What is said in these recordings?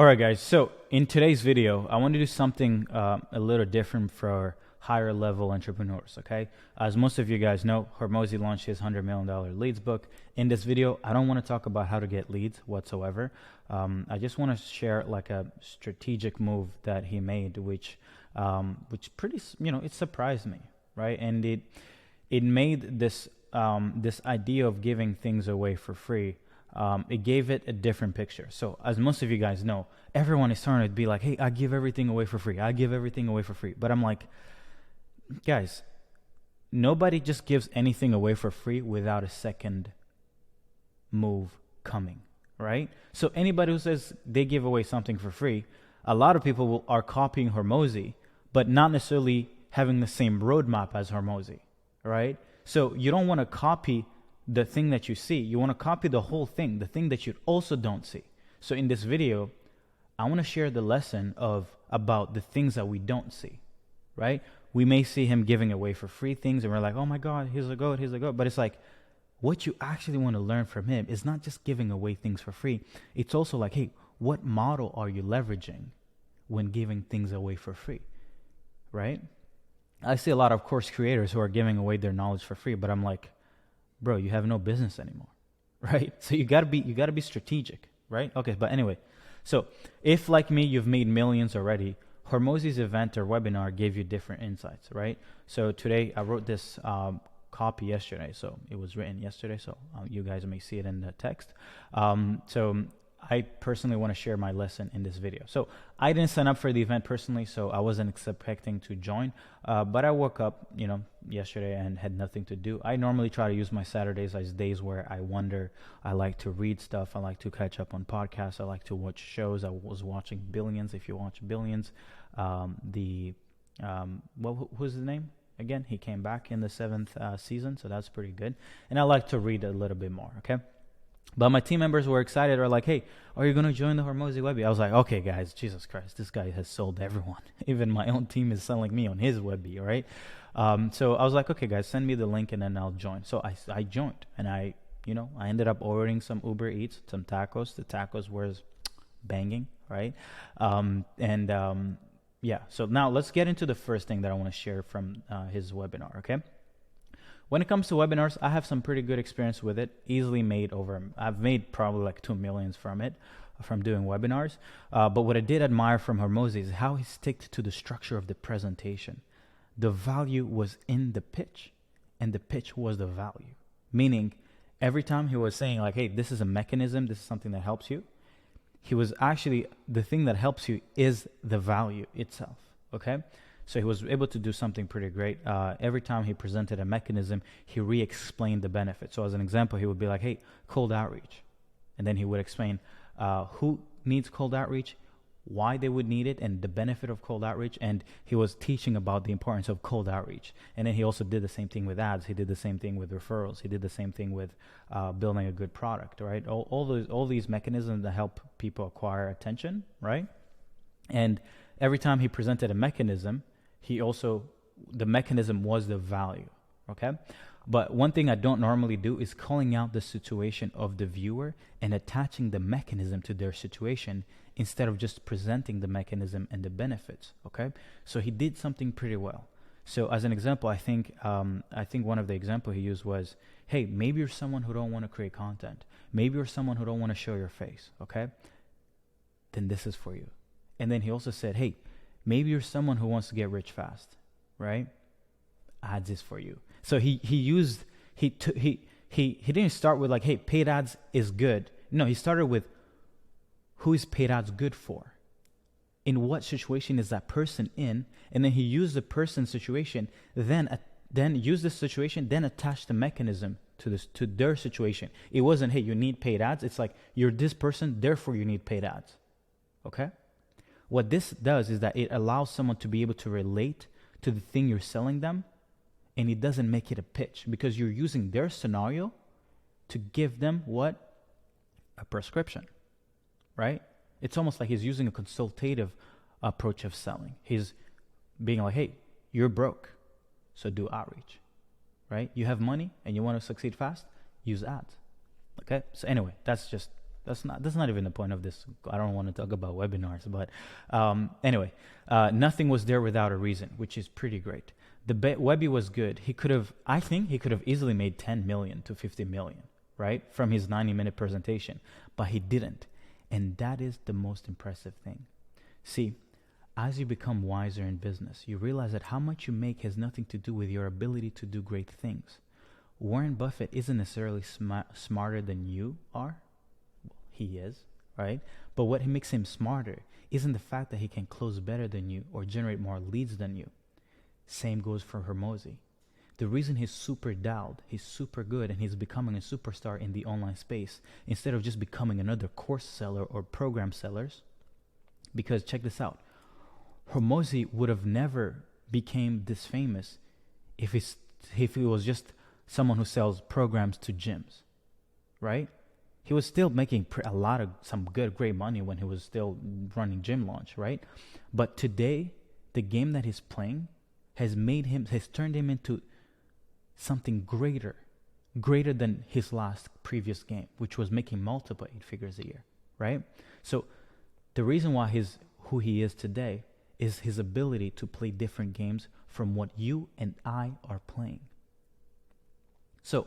All right, guys. So in today's video, I want to do something a little different for higher level entrepreneurs. Okay, as most of you guys know, Hormozi launched his $100 million leads book. In this video, I don't want to talk about how to get leads whatsoever. I just want to share like a strategic move that he made, which pretty, it surprised me, right? And it made this this idea of giving things away for free. It gave it a different picture. So as most of you guys know, everyone is starting to be like, hey, I give everything away for free. I give everything away for free. But I'm like, guys, nobody just gives anything away for free without a second move coming, right? So anybody who says they give away something for free, a lot of people are copying Hormozi, but not necessarily having the same roadmap as Hormozi, right? So you don't want to copy the thing that you see. You want to copy the whole thing, the thing that you also don't see. So in this video, I want to share the lesson about the things that we don't see, right? We may see him giving away for free things and we're like, oh my God, he's a goat. But it's like, what you actually want to learn from him is not just giving away things for free. It's also like, hey, what model are you leveraging when giving things away for free, right? I see a lot of course creators who are giving away their knowledge for free, but I'm like, bro, you have no business anymore, right? So you gotta be strategic, right? Okay, but anyway, so if like me, you've made millions already, Hormozi's event or webinar gave you different insights, right? So today I wrote this copy yesterday, so it was written yesterday, so you guys may see it in the text. So I personally want to share my lesson in this video. So I didn't sign up for the event personally, so I wasn't expecting to join. But I woke up, yesterday and had nothing to do. I normally try to use my Saturdays as days where I wonder. I like to read stuff. I like to catch up on podcasts. I like to watch shows. I was watching Brilliance. If you watch Brilliance, who's his name? Again, he came back in the 7th season, so that's pretty good. And I like to read a little bit more, okay? But my team members were excited. Are like, hey, are you going to join the Hormozi Webby? I was like, okay, guys, Jesus Christ, this guy has sold everyone. Even my own team is selling me on his Webby, right? So I was like, okay, guys, send me the link and then I'll join. So I joined and I ended up ordering some Uber Eats, some tacos. The tacos were banging, right? Yeah, so now let's get into the first thing that I want to share from his webinar, okay? When it comes to webinars, I have some pretty good experience with it. I've made probably like 2 million from it, from doing webinars. But what I did admire from Hormozi is how he sticked to the structure of the presentation. The value was in the pitch, and the pitch was the value. Meaning, every time he was saying like, hey, this is a mechanism, this is something that helps you, he was actually, the thing that helps you is the value itself, okay? So he was able to do something pretty great. Every time he presented a mechanism, he re-explained the benefit. So as an example, he would be like, hey, cold outreach. And then he would explain who needs cold outreach, why they would need it, and the benefit of cold outreach. And he was teaching about the importance of cold outreach. And then he also did the same thing with ads. He did the same thing with referrals. He did the same thing with building a good product, right? All these mechanisms that help people acquire attention, right? And every time he presented a mechanism, the mechanism was the value, okay? But one thing I don't normally do is calling out the situation of the viewer and attaching the mechanism to their situation instead of just presenting the mechanism and the benefits, okay? So he did something pretty well. So as an example, I think one of the examples he used was, hey, maybe you're someone who don't want to create content. Maybe you're someone who don't want to show your face, okay? Then this is for you. And then he also said, hey, maybe you're someone who wants to get rich fast, right? Ads is for you. So he didn't start with like, hey, paid ads is good. No, he started with who is paid ads good for? In what situation is that person in? And then he used the person's situation, then use the situation, then attach the mechanism to their situation. It wasn't, hey, you need paid ads. It's like, you're this person, therefore you need paid ads. Okay? What this does is that it allows someone to be able to relate to the thing you're selling them, and it doesn't make it a pitch because you're using their scenario to give them what? A prescription, right? It's almost like he's using a consultative approach of selling. He's being like, hey, you're broke, so do outreach, right? You have money and you want to succeed fast, use ads, okay? So anyway, that's just That's not even the point of this. I don't want to talk about webinars, but anyway, nothing was there without a reason, which is pretty great. Webby was good. I think he could have easily made 10 million to 50 million, right, from his 90-minute presentation, but he didn't. And that is the most impressive thing. See, as you become wiser in business, you realize that how much you make has nothing to do with your ability to do great things. Warren Buffett isn't necessarily smarter than you are. Well, he is, right? But what makes him smarter isn't the fact that he can close better than you or generate more leads than you. Same goes for Hormozi. The reason he's super dialed, he's super good, and he's becoming a superstar in the online space instead of just becoming another course seller or program sellers. Because check this out. Hormozi would have never became this famous if he was just someone who sells programs to gyms, right? He was still making some great money when he was still running Gym Launch, right? But today, the game that he's playing has turned him into something greater than his previous game, which was making multiple 8 figures a year, right? So the reason why he's who he is today is his ability to play different games from what you and I are playing. So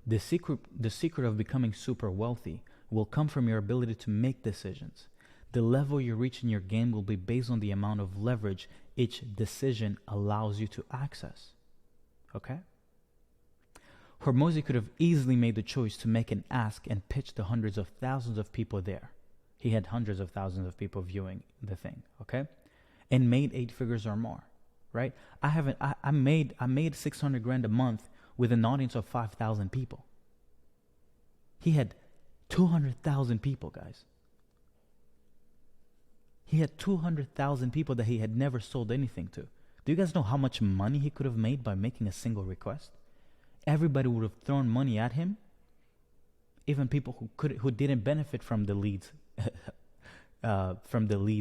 the secret of becoming super wealthy will come from your ability to make decisions. The level you reach in your game will be based on the amount of leverage each decision allows you to access. Okay? Hormozi could have easily made the choice to make an ask and pitch to hundreds of thousands of people there. He had hundreds of thousands of people viewing the thing, okay? And made 8 figures or more, right? I made 600 grand a month with an audience of 5,000 people. He had 200,000 people, guys. He had 200,000 people that he had never sold anything to. Do you guys know how much money he could have made by making a single request? Everybody would have thrown money at him. Even people who didn't benefit from the leads,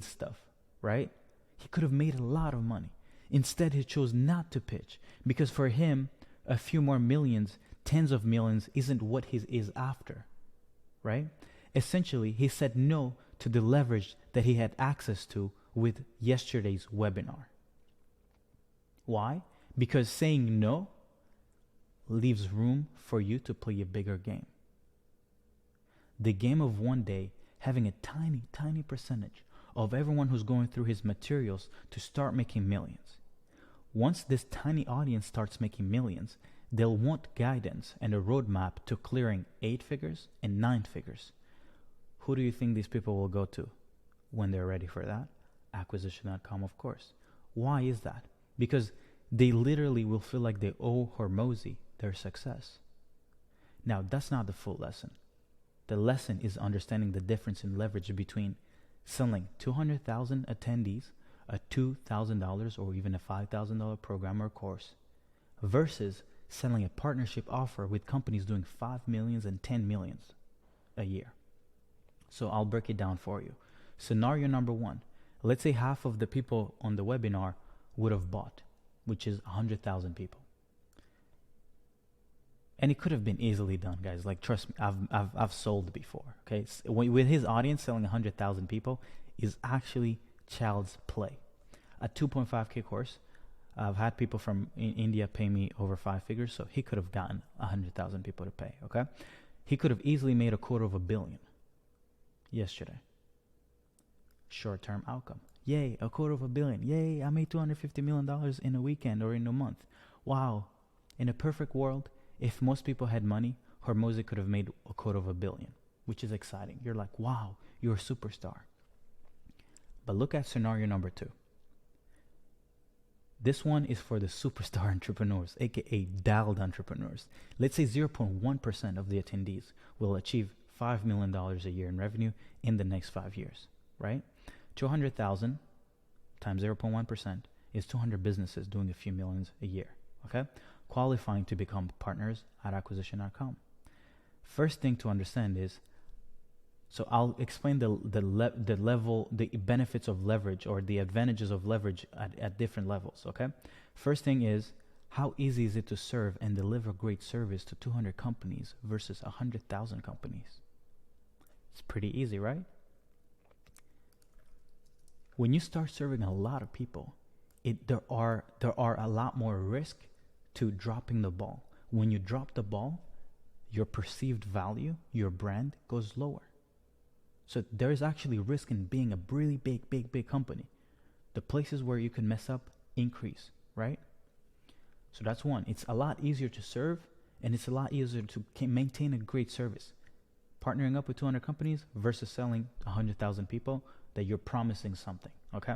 stuff, right? He could have made a lot of money. Instead, he chose not to pitch because for him, a few more millions, tens of millions, isn't what he is after, right? Essentially, he said no to the leverage that he had access to with yesterday's webinar. Why? Because saying no leaves room for you to play a bigger game. The game of one day having a tiny, tiny percentage of everyone who's going through his materials to start making millions. Once this tiny audience starts making millions, they'll want guidance and a roadmap to clearing 8 figures and 9 figures. Who do you think these people will go to when they're ready for that? Acquisition.com, of course. Why is that? Because they literally will feel like they owe Hormozi their success. Now, that's not the full lesson. The lesson is understanding the difference in leverage between selling 200,000 attendees a $2,000 or even a $5,000 program or course versus selling a partnership offer with companies doing 5 millions and 10 millions a year. So I'll break it down for you. Scenario number 1. Let's say half of the people on the webinar would have bought, which is 100,000 people. And it could have been easily done, guys. Like, trust me, I've sold before. Okay, so with his audience, selling 100,000 people is actually child's play. A 2.5K course, I've had people from India pay me over 5 figures, so he could have gotten 100,000 people to pay. Okay, he could have easily made $250 million yesterday. Short-term outcome. Yay, $250 million. Yay, I made $250 million in a weekend or in a month. Wow. In a perfect world, if most people had money, Hormozi could have made $250 million, which is exciting. You're like, wow, you're a superstar. But look at scenario number 2. This one is for the superstar entrepreneurs, aka dialed entrepreneurs. Let's say 0.1% of the attendees will achieve $5 million a year in revenue in the next 5 years, right? 200,000 times 0.1% is 200 businesses doing a few millions a year, okay? Qualifying to become partners at acquisition.com. First thing to understand is, so I'll explain the benefits of leverage or the advantages of leverage at different levels, okay? First thing is, how easy is it to serve and deliver great service to 200 companies versus 100,000 companies? It's pretty easy, right? When you start serving a lot of people, there are a lot more risk to dropping the ball. When you drop the ball, your perceived value, your brand goes lower. So there is actually risk in being a really big company. The places where you can mess up increase, right? So that's one. It's a lot easier to serve, and it's a lot easier to maintain a great service. Partnering up with 200 companies versus selling 100,000 people that you're promising something, okay?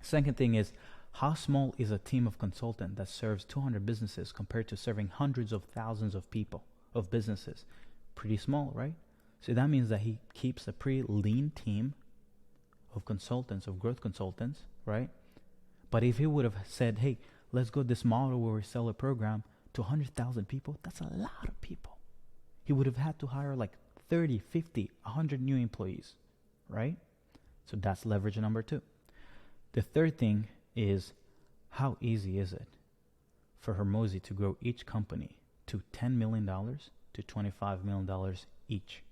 Second thing is, how small is a team of consultants that serves 200 businesses compared to serving hundreds of thousands of people, of businesses? Pretty small, right? So that means that he keeps a pretty lean team of consultants, of growth consultants, right? But if he would have said, hey, let's go this model where we sell a program to 100,000 people, that's a lot of people. He would have had to hire like 30, 50, 100 new employees, right? So that's leverage number 2. The third thing is, how easy is it for Hormozi to grow each company to $10 million to $25 million each?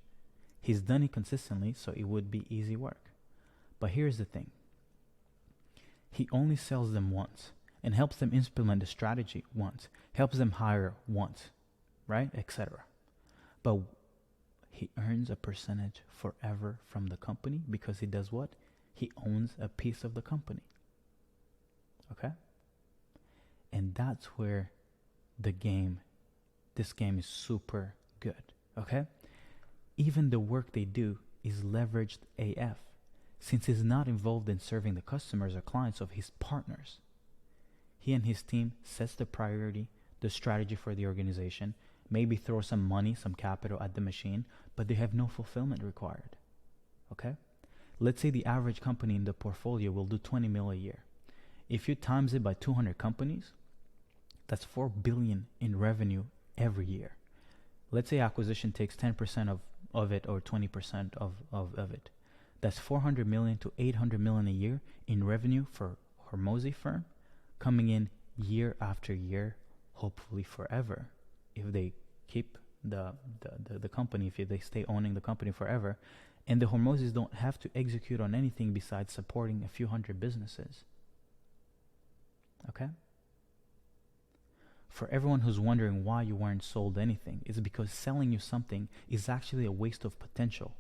He's done it consistently, so it would be easy work. But here's the thing. He only sells them once and helps them implement the strategy once, helps them hire once, right? Etc. But he earns a percentage forever from the company because he does what? He owns a piece of the company. Okay? And that's where this game is super good. Okay? Even the work they do is leveraged AF, since he's not involved in serving the customers or clients of his partners. He and his team sets the priority, the strategy for the organization, maybe throw some money, some capital at the machine, but they have no fulfillment required. Okay? Let's say the average company in the portfolio will do 20 mil a year. If you times it by 200 companies, that's 4 billion in revenue every year. Let's say acquisition takes 10% of it or 20% of it. That's 400 million to 800 million a year in revenue for Hormozi firm, coming in year after year, hopefully forever, if they keep the company, if they stay owning the company forever. And the Hormozis don't have to execute on anything besides supporting a few hundred businesses. Okay? For everyone who's wondering why you weren't sold anything, it's because selling you something is actually a waste of potential,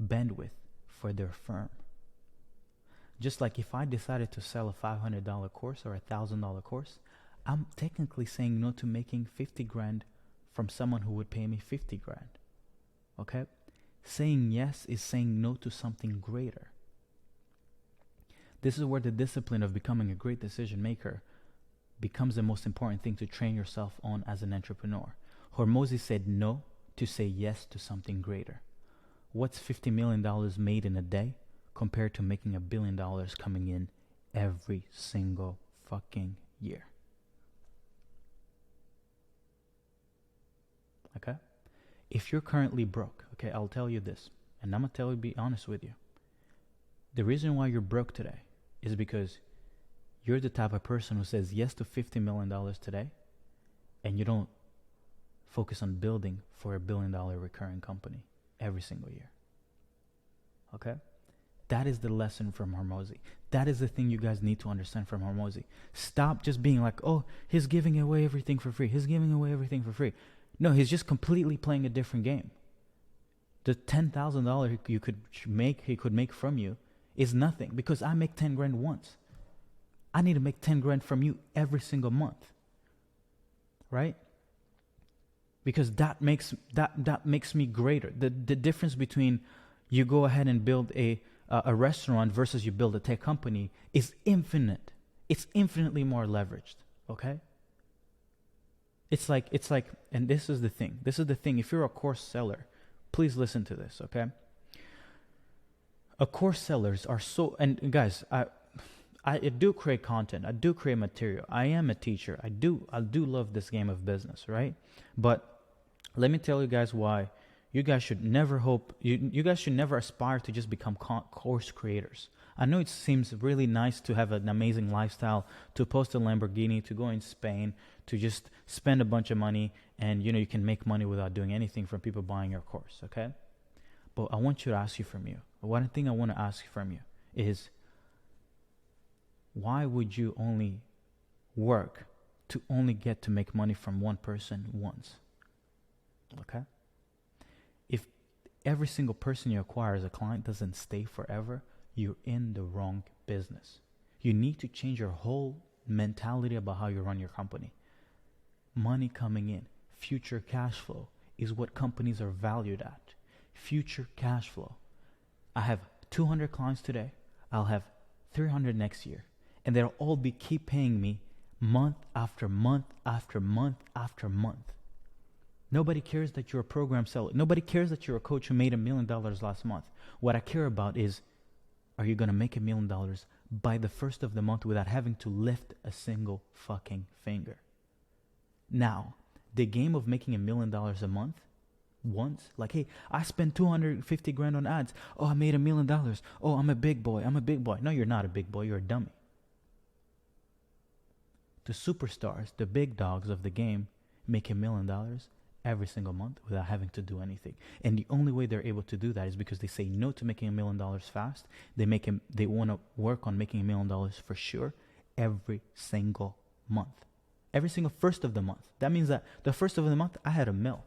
bandwidth for their firm. Just like if I decided to sell a $500 course or a $1,000 course, I'm technically saying no to making 50 grand from someone who would pay me 50 grand. Okay? Saying yes is saying no to something greater. This is where the discipline of becoming a great decision maker becomes the most important thing to train yourself on as an entrepreneur. Hormozi said no to say yes to something greater. What's $50 million made in a day compared to making $1 billion coming in every single fucking year? Okay? If you're currently broke, okay, I'll tell you this, and I'm going to be honest with you. The reason why you're broke today is because you're the type of person who says yes to $50 million today, and you don't focus on building for $1 billion recurring company every single year. Okay? That is the lesson from Hormozi. That is the thing you guys need to understand from Hormozi. Stop just being like, oh, he's giving away everything for free. He's giving away everything for free. No, he's just completely playing a different game. The $10,000 he could make from you is nothing, because I make 10 grand once. I need to make 10 grand from you every single month. Right? Because that makes me greater. The difference between you go ahead and build a restaurant versus you build a tech company is infinite. It's infinitely more leveraged. Okay? It's like, and this is the thing. If you're a course seller, please listen to this, okay? Course sellers are so, and guys, I do create content. I do create material. I am a teacher. I do love this game of business, right? But let me tell you guys why you guys should never you guys should never aspire to just become course creators. I know it seems really nice to have an amazing lifestyle, to post a Lamborghini, to go in Spain, to just spend a bunch of money, and you can make money without doing anything from people buying your course, okay? But I want you to ask you from you. One thing I want to ask from you is, why would you only work to only get to make money from one person once? Okay? If every single person you acquire as a client doesn't stay forever, you're in the wrong business. You need to change your whole mentality about how you run your company. Money coming in, future cash flow is what companies are valued at. Future cash flow. I have 200 clients today. I'll have 300 next year. And they'll all keep paying me month after month after month after month. Nobody cares that you're a program seller. Nobody cares that you're a coach who made $1 million last month. What I care about is, are you going to make $1 million by the first of the month without having to lift a single fucking finger? Now, the game of making $1 million a month, once, like, hey, I spent 250 grand on ads. Oh, I made $1 million. Oh, I'm a big boy. I'm a big boy. No, you're not a big boy. You're a dummy. The superstars, the big dogs of the game, make $1 million every single month without having to do anything. And the only way they're able to do that is because they say no to making $1 million fast. They want to work on making $1 million for sure every single month. Every single first of the month. That means that the first of the month, I had $1 million.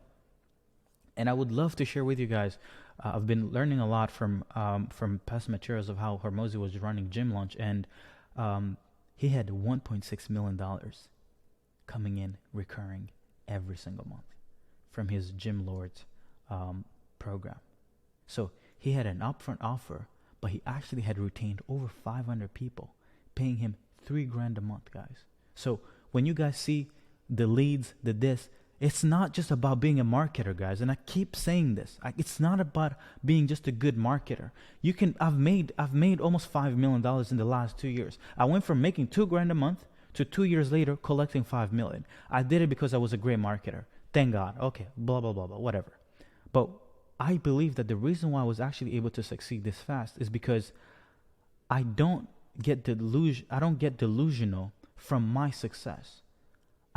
And I would love to share with you guys. I've been learning a lot from past materials of how Hormozi was running Gym Launch, and he had $1.6 million coming in recurring every single month from his Gym Lords program. So he had an upfront offer, but he actually had retained over 500 people, paying him $3,000 a month, guys. So when you guys see the leads, the this, it's not just about being a marketer, guys. And I keep saying this. It's not about being just a good marketer. I've made almost $5 million in the last 2 years. I went from making $2,000 a month to 2 years later collecting $5 million. I did it because I was a great marketer. Thank God. Okay, blah, blah, blah, blah, whatever. But I believe that the reason why I was actually able to succeed this fast is because I don't get delusional from my success.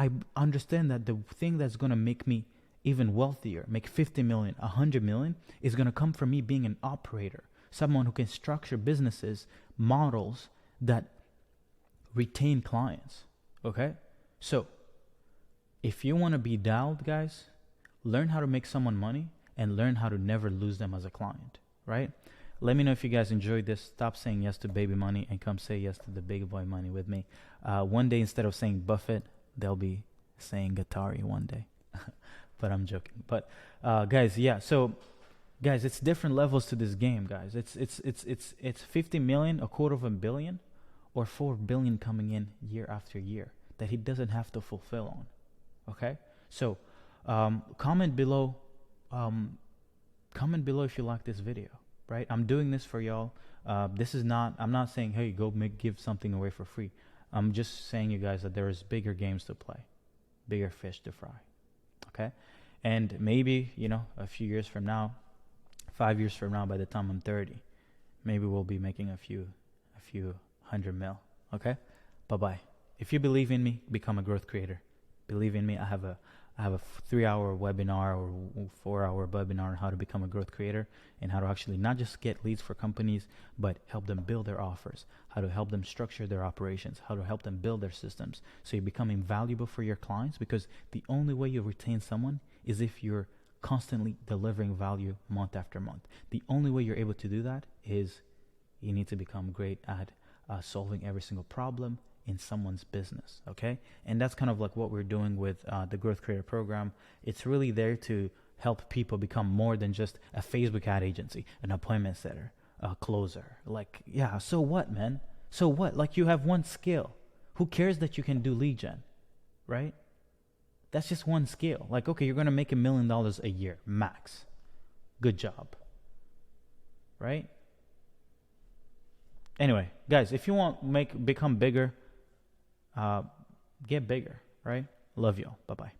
I understand that the thing that's going to make me even wealthier, make 50 million, 100 million, is going to come from me being an operator, someone who can structure businesses, models that retain clients. Okay? So, if you want to be dialed, guys, learn how to make someone money and learn how to never lose them as a client, right? Let me know if you guys enjoyed this. Stop saying yes to baby money and come say yes to the big boy money with me. One day, instead of saying Buffett, they'll be saying Gatari one day. But I'm joking. But guys, yeah. So guys, it's different levels to this game, guys. It's 50 million, a quarter of $1 billion, or 4 billion coming in year after year that he doesn't have to fulfill on. Okay? So comment below if you like this video, right? I'm doing this for y'all. I'm not saying, hey, go give something away for free. I'm just saying, you guys, that there is bigger games to play, bigger fish to fry. Okay? And maybe, a few years from now, 5 years from now, by the time I'm 30, maybe we'll be making a few $100 million. Okay? Bye-bye. If you believe in me, become a growth creator. Believe in me. I have a 3-hour webinar or 4-hour webinar on how to become a growth creator and how to actually not just get leads for companies, but help them build their offers, how to help them structure their operations, how to help them build their systems. So you're becoming valuable for your clients, because the only way you retain someone is if you're constantly delivering value month after month. The only way you're able to do that is you need to become great at solving every single problem in someone's business, okay? And that's kind of like what we're doing with the Growth Creator Program. It's really there to help people become more than just a Facebook ad agency, an appointment setter, a closer. Like, yeah, so what, man? So what? Like, you have one skill. Who cares that you can do lead gen, right? That's just one skill. Like, okay, you're going to make $1 million a year, max. Good job, right? Anyway, guys, if you want become bigger, get bigger, right? Love y'all. Bye-bye.